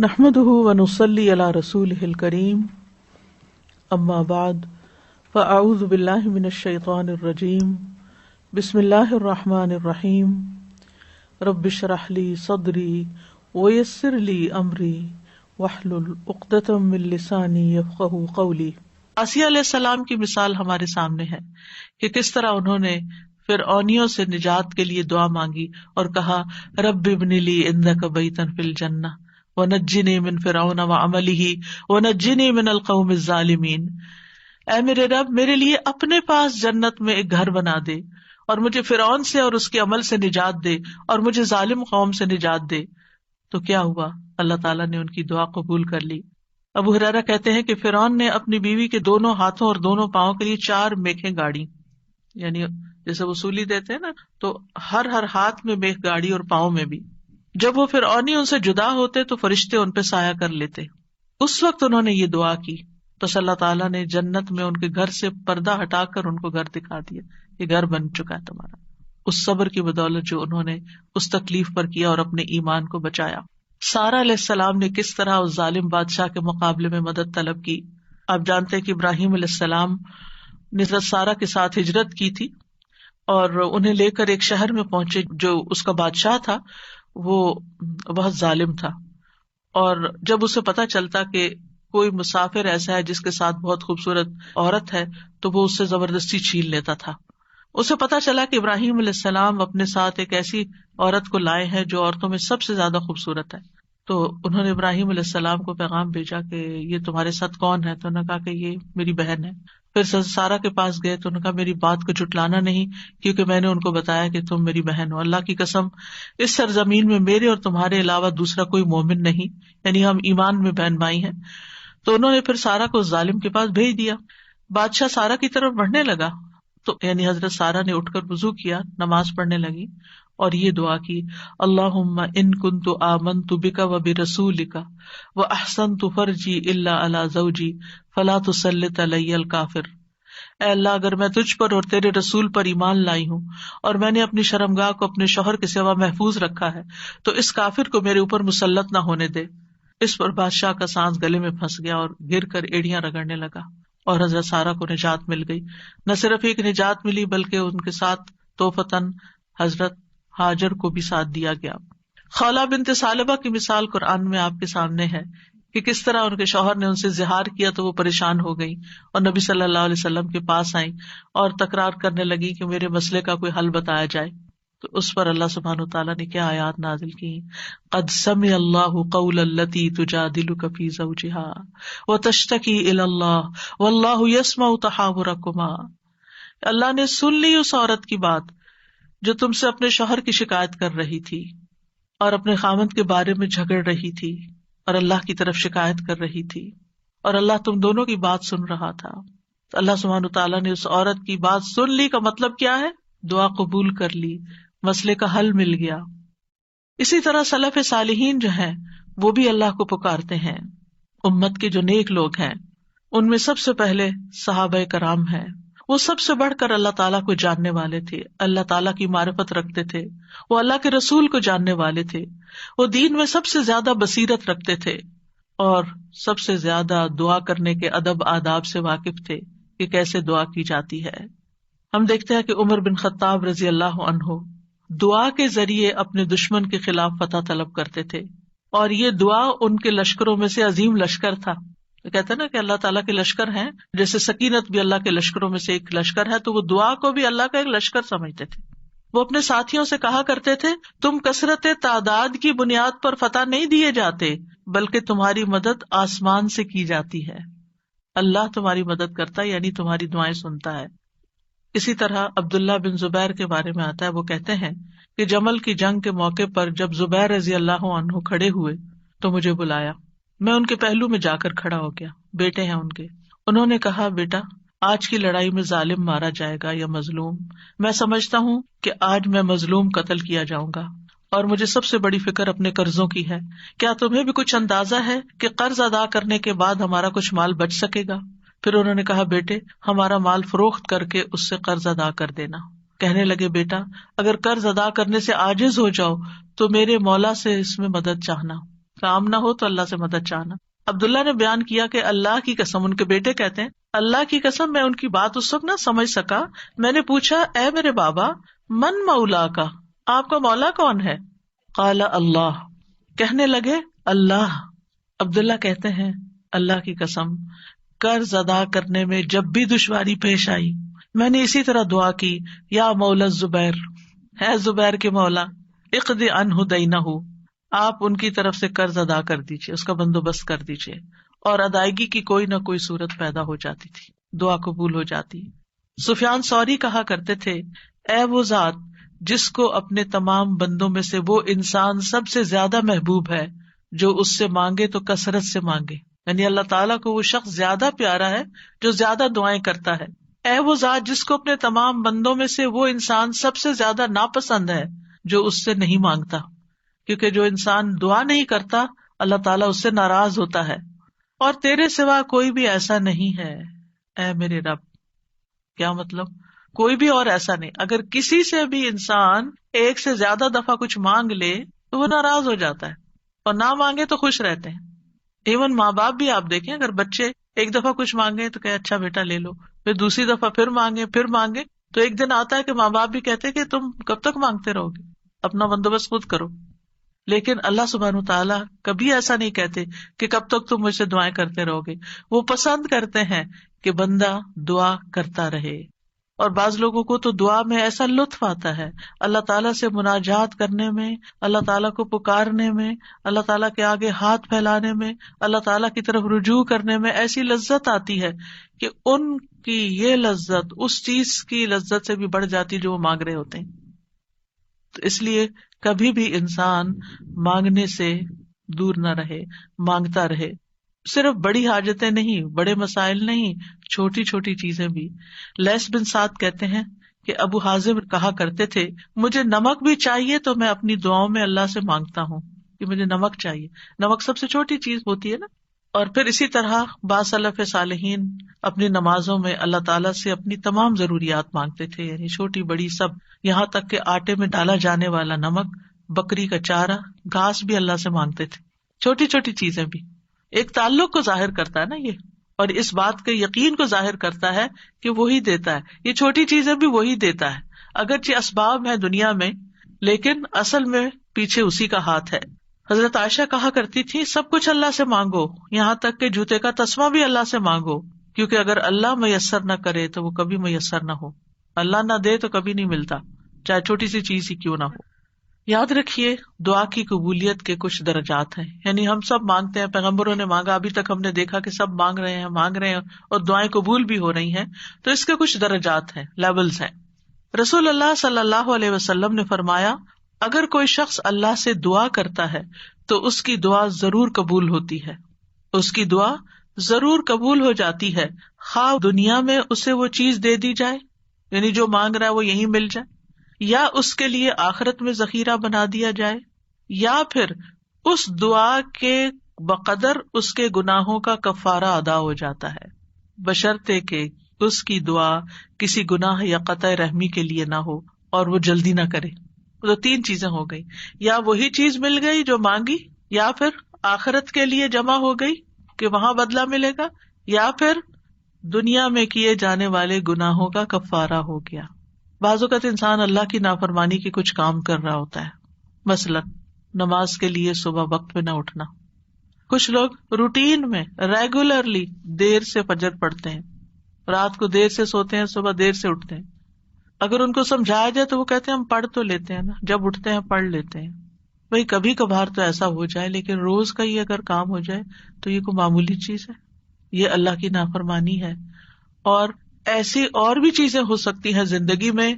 نحمده ونصلي على رسوله الكريم اما بعد فاعوذ بالله من الشيطان الرجيم بسم الله الرحمن الرحيم رب اشرح لي صدري ويسر لي امري واحلل عقدة من لساني يفقهوا قولي۔ آسیہ علیہ السلام کی مثال ہمارے سامنے ہے کہ کس طرح انہوں نے فرعونیوں سے نجات کے لیے دعا مانگی اور کہا رب ابن لی عندک بیتا فی الجنہ وَنَجِّنِي مِن فِرْعَوْنَ وَعَمَلِهِ وَنَجِّنِي مِنَ الْقَوْمِ الظَّالِمِينَ، اے میرے رب میرے لیے اپنے پاس جنت میں ایک گھر بنا دے اور مجھے فرعون سے اور اس کے عمل سے نجات دے اور مجھے ظالم قوم سے نجات دے۔ تو کیا ہوا؟ اللہ تعالیٰ نے ان کی دعا قبول کر لی۔ ابو ہریرہ کہتے ہیں کہ فرعون نے اپنی بیوی کے دونوں ہاتھوں اور دونوں پاؤں کے لیے 4 میخیں گاڑی، یعنی جیسے وصولی دیتے ہیں نا، تو ہر ہاتھ میں میخ گاڑی اور پاؤں میں بھی۔ جب وہ فرعونی ان سے جدا ہوتے تو فرشتے ان پہ سایہ کر لیتے۔ اس وقت انہوں نے یہ دعا کی، بس اللہ تعالیٰ نے جنت میں ان کے گھر سے پردہ ہٹا کر ان کو گھر دکھا دیا، یہ گھر بن چکا ہے تمہارا، اس صبر کی بدولت جو انہوں نے اس تکلیف پر کیا اور اپنے ایمان کو بچایا۔ سارہ علیہ السلام نے کس طرح اس ظالم بادشاہ کے مقابلے میں مدد طلب کی۔ آپ جانتے ہیں کہ ابراہیم علیہ السلام نے سارہ کے ساتھ ہجرت کی تھی اور انہیں لے کر ایک شہر میں پہنچے، جو اس کا بادشاہ تھا وہ بہت ظالم تھا، اور جب اسے پتا چلتا کہ کوئی مسافر ایسا ہے جس کے ساتھ بہت خوبصورت عورت ہے تو وہ اس سے زبردستی چھین لیتا تھا۔ اسے پتا چلا کہ ابراہیم علیہ السلام اپنے ساتھ ایک ایسی عورت کو لائے ہیں جو عورتوں میں سب سے زیادہ خوبصورت ہے، تو انہوں نے ابراہیم علیہ السلام کو پیغام بھیجا کہ یہ تمہارے ساتھ کون ہے؟ تو انہوں نے کہا کہ یہ میری بہن ہے۔ پھر سارہ کے پاس گئے تو انہوں نے کہا میری بات کو جھٹلانا نہیں، کیونکہ میں نے ان کو بتایا کہ تم میری بہن ہو، اللہ کی قسم اس سرزمین میں میرے اور تمہارے علاوہ دوسرا کوئی مومن نہیں، یعنی ہم ایمان میں بہن بھائی ہیں۔ تو انہوں نے پھر سارہ کو ظالم کے پاس بھیج دیا۔ بادشاہ سارہ کی طرف بڑھنے لگا تو یعنی حضرت سارہ نے اٹھ کر وضو کیا، نماز پڑھنے لگی اور یہ دعا کی، اللہم ان کنت آمنت بک وبرسولک واحسنت فرجی الا علی زوجی فلا تسلط علی الکافر۔ اے اللہ، اگر میں تجھ پر اور تیرے رسول پر ایمان لائی ہوں اور میں نے اپنی شرمگاہ کو اپنے شوہر کے سوا محفوظ رکھا ہے تو اس کافر کو میرے اوپر مسلط نہ ہونے دے۔ اس پر بادشاہ کا سانس گلے میں پھنس گیا اور گر کر ایڑیاں رگڑنے لگا، اور حضرت سارہ کو نجات مل گئی۔ نہ صرف ایک نجات ملی بلکہ ان کے ساتھ توفتاً حضرت ہاجر کو بھی ساتھ دیا گیا۔ خولہ بنت ثعلبہ کی مثال قرآن میں آپ کے سامنے ہے کہ کس طرح ان کے شوہر نے ان سے زہار کیا تو وہ پریشان ہو گئی اور نبی صلی اللہ علیہ وسلم کے پاس آئیں اور تکرار کرنے لگی کہ میرے مسئلے کا کوئی حل بتایا جائے۔ تو اس پر اللہ سبحانہ وتعالیٰ نے کیا آیات نازل کی، قد سمع اللہ قول التی تجادلک فی زوجہا وتشتکی الی اللہ واللہ یسمع تحاورکما۔ اللہ نے سن لی اس عورت کی بات جو تم سے اپنے شوہر کی شکایت کر رہی تھی اور اپنے خاوند کے بارے میں جھگڑ رہی تھی اور اللہ کی طرف شکایت کر رہی تھی، اور اللہ تم دونوں کی بات سن رہا تھا۔ تو اللہ سبحانہ وتعالیٰ نے اس عورت کی بات سن لی کا مطلب کیا ہے؟ دعا قبول کر لی، مسئلے کا حل مل گیا۔ اسی طرح سلف صالحین جو ہیں وہ بھی اللہ کو پکارتے ہیں۔ امت کے جو نیک لوگ ہیں ان میں سب سے پہلے صحابہ کرام ہیں۔ وہ سب سے بڑھ کر اللہ تعالیٰ کو جاننے والے تھے، اللہ تعالیٰ کی معرفت رکھتے تھے، وہ اللہ کے رسول کو جاننے والے تھے، وہ دین میں سب سے زیادہ بصیرت رکھتے تھے اور سب سے زیادہ دعا کرنے کے ادب آداب سے واقف تھے کہ کیسے دعا کی جاتی ہے۔ ہم دیکھتے ہیں کہ عمر بن خطاب رضی اللہ عنہ دعا کے ذریعے اپنے دشمن کے خلاف فتح طلب کرتے تھے، اور یہ دعا ان کے لشکروں میں سے عظیم لشکر تھا۔ کہتے ہیں نا کہ اللہ تعالیٰ کے لشکر ہیں، جیسے سکینت بھی اللہ کے لشکروں میں سے ایک لشکر ہے، تو وہ دعا کو بھی اللہ کا ایک لشکر سمجھتے تھے۔ وہ اپنے ساتھیوں سے کہا کرتے تھے، تم کثرت تعداد کی بنیاد پر فتح نہیں دیے جاتے، بلکہ تمہاری مدد آسمان سے کی جاتی ہے۔ اللہ تمہاری مدد کرتا ہے، یعنی تمہاری دعائیں سنتا ہے۔ اسی طرح عبداللہ بن زبیر کے بارے میں آتا ہے، وہ کہتے ہیں کہ جمل کی جنگ کے موقع پر جب زبیر رضی اللہ عنہ کھڑے ہوئے تو مجھے بلایا، میں ان کے پہلو میں جا کر کھڑا ہو گیا، بیٹے ہیں ان کے۔ انہوں نے کہا، بیٹا آج کی لڑائی میں ظالم مارا جائے گا یا مظلوم؟ میں سمجھتا ہوں کہ آج میں مظلوم قتل کیا جاؤں گا، اور مجھے سب سے بڑی فکر اپنے قرضوں کی ہے۔ کیا تمہیں بھی کچھ اندازہ ہے کہ قرض ادا کرنے کے بعد ہمارا کچھ مال بچ سکے گا؟ پھر انہوں نے کہا، بیٹے ہمارا مال فروخت کر کے اس سے قرض ادا کر دینا۔ کہنے لگے، بیٹا اگر قرض ادا کرنے سے عاجز ہو جاؤ تو میرے مولا سے اس میں مدد چاہنا۔ کام نہ ہو تو اللہ سے مدد چاہنا. عبداللہ نے بیان کیا کہ اللہ کی قسم، ان کے بیٹے کہتے ہیں اللہ کی قسم میں ان کی بات اس وقت نہ سمجھ سکا. میں نے پوچھا اے میرے بابا من مولا کا، آپ کا مولا کون ہے؟ قال اللہ، کہنے لگے اللہ. عبداللہ کہتے ہیں اللہ کی قسم قرض ادا کرنے میں جب بھی دشواری پیش آئی میں نے اسی طرح دعا کی، یا مولا زبیر، ہے زبیر کے مولا، اقضی عنہ دینہ، آپ ان کی طرف سے قرض ادا کر دیجیے، اس کا بندوبست کر دیجیے. اور ادائیگی کی کوئی نہ کوئی صورت پیدا ہو جاتی تھی، دعا قبول ہو جاتی. سفیان ثوری کہا کرتے تھے اے وہ ذات جس کو اپنے تمام بندوں میں سے وہ انسان سب سے زیادہ محبوب ہے جو اس سے مانگے تو کثرت سے مانگے، یعنی اللہ تعالیٰ کو وہ شخص زیادہ پیارا ہے جو زیادہ دعائیں کرتا ہے. اے وہ ذات جس کو اپنے تمام بندوں میں سے وہ انسان سب سے زیادہ ناپسند ہے جو اس سے نہیں مانگتا، کیونکہ جو انسان دعا نہیں کرتا اللہ تعالیٰ اس سے ناراض ہوتا ہے. اور تیرے سوا کوئی بھی ایسا نہیں ہے اے میرے رب. کیا مطلب؟ کوئی بھی اور ایسا نہیں. اگر کسی سے بھی انسان ایک سے زیادہ دفعہ کچھ مانگ لے تو وہ ناراض ہو جاتا ہے، اور نہ مانگے تو خوش رہتے ہیں. ایون ماں باپ بھی آپ دیکھیں، اگر بچے ایک دفعہ کچھ مانگے تو کہ اچھا بیٹا لے لو، پھر دوسری دفعہ پھر مانگے تو ایک دن آتا ہے کہ ماں باپ بھی کہتے کہ تم کب تک مانگتے رہو گے، اپنا بندوبست خود کرو. لیکن اللہ سبحانہ وتعالیٰ کبھی ایسا نہیں کہتے کہ کب تک تم مجھ سے دعائیں کرتے رہو گے. وہ پسند کرتے ہیں کہ بندہ دعا کرتا رہے. اور بعض لوگوں کو تو دعا میں ایسا لطف آتا ہے، اللہ تعالیٰ سے مناجات کرنے میں، اللہ تعالیٰ کو پکارنے میں، اللہ تعالیٰ کے آگے ہاتھ پھیلانے میں، اللہ تعالیٰ کی طرف رجوع کرنے میں ایسی لذت آتی ہے کہ ان کی یہ لذت اس چیز کی لذت سے بھی بڑھ جاتی جو وہ مانگ رہے ہوتے ہیں. تو اس لیے کبھی بھی انسان مانگنے سے دور نہ رہے، مانگتا رہے. صرف بڑی حاجتیں نہیں، بڑے مسائل نہیں، چھوٹی چھوٹی چیزیں بھی. لیث بن سعد کہتے ہیں کہ ابو حازم کہا کرتے تھے مجھے نمک بھی چاہیے تو میں اپنی دعاؤں میں اللہ سے مانگتا ہوں کہ مجھے نمک چاہیے. نمک سب سے چھوٹی چیز ہوتی ہے نا. اور پھر اسی طرح بعض سلف صالحین اپنی نمازوں میں اللہ تعالیٰ سے اپنی تمام ضروریات مانگتے تھے، یعنی چھوٹی بڑی سب، یہاں تک کہ آٹے میں ڈالا جانے والا نمک، بکری کا چارہ، گھاس بھی اللہ سے مانگتے تھے. چھوٹی چھوٹی چیزیں بھی ایک تعلق کو ظاہر کرتا ہے نا یہ، اور اس بات کے یقین کو ظاہر کرتا ہے کہ وہی دیتا ہے. یہ چھوٹی چیزیں بھی وہی دیتا ہے، اگرچہ اسباب ہے دنیا میں لیکن اصل میں پیچھے اسی کا ہاتھ ہے. حضرت عائشہ کہا کرتی تھی سب کچھ اللہ سے مانگو، یہاں تک کہ جوتے کا تسمہ بھی اللہ سے مانگو، کیونکہ اگر اللہ میسر نہ کرے تو وہ کبھی میسر نہ ہو. اللہ نہ دے تو کبھی نہیں ملتا، چاہے چھوٹی سی چیز ہی کیوں نہ ہو. یاد رکھیے دعا کی قبولیت کے کچھ درجات ہیں، یعنی ہم سب مانگتے ہیں، پیغمبروں نے مانگا، ابھی تک ہم نے دیکھا کہ سب مانگ رہے ہیں اور دعائیں قبول بھی ہو رہی ہیں. تو اس کے کچھ درجات ہیں، لیولز ہیں. رسول اللہ صلی اللہ علیہ وسلم نے فرمایا اگر کوئی شخص اللہ سے دعا کرتا ہے تو اس کی دعا ضرور قبول ہوتی ہے، اس کی دعا ضرور قبول ہو جاتی ہے، خواہ دنیا میں اسے وہ چیز دے دی جائے، یعنی جو مانگ رہا ہے وہ یہیں مل جائے، یا اس کے لیے آخرت میں ذخیرہ بنا دیا جائے، یا پھر اس دعا کے بقدر اس کے گناہوں کا کفارہ ادا ہو جاتا ہے، بشرطے کہ اس کی دعا کسی گناہ یا قطع رحمی کے لیے نہ ہو اور وہ جلدی نہ کرے. تو 3 چیزیں ہو گئی، یا وہی چیز مل گئی جو مانگی، یا پھر آخرت کے لیے جمع ہو گئی کہ وہاں بدلہ ملے گا، یا پھر دنیا میں کیے جانے والے گناہوں کا کفارہ ہو گیا. بعض اوقات انسان اللہ کی نافرمانی کے کچھ کام کر رہا ہوتا ہے، مثلا نماز کے لیے صبح وقت پہ نہ اٹھنا. کچھ لوگ روٹین میں ریگولرلی دیر سے فجر پڑھتے ہیں، رات کو دیر سے سوتے ہیں، صبح دیر سے اٹھتے ہیں. اگر ان کو سمجھایا جائے تو وہ کہتے ہیں ہم پڑھ تو لیتے ہیں نا، جب اٹھتے ہیں پڑھ لیتے ہیں. بھائی کبھی کبھار تو ایسا ہو جائے، لیکن روز کا یہ اگر کام ہو جائے تو یہ کوئی معمولی چیز ہے؟ یہ اللہ کی نافرمانی ہے. اور ایسی اور بھی چیزیں ہو سکتی ہیں زندگی میں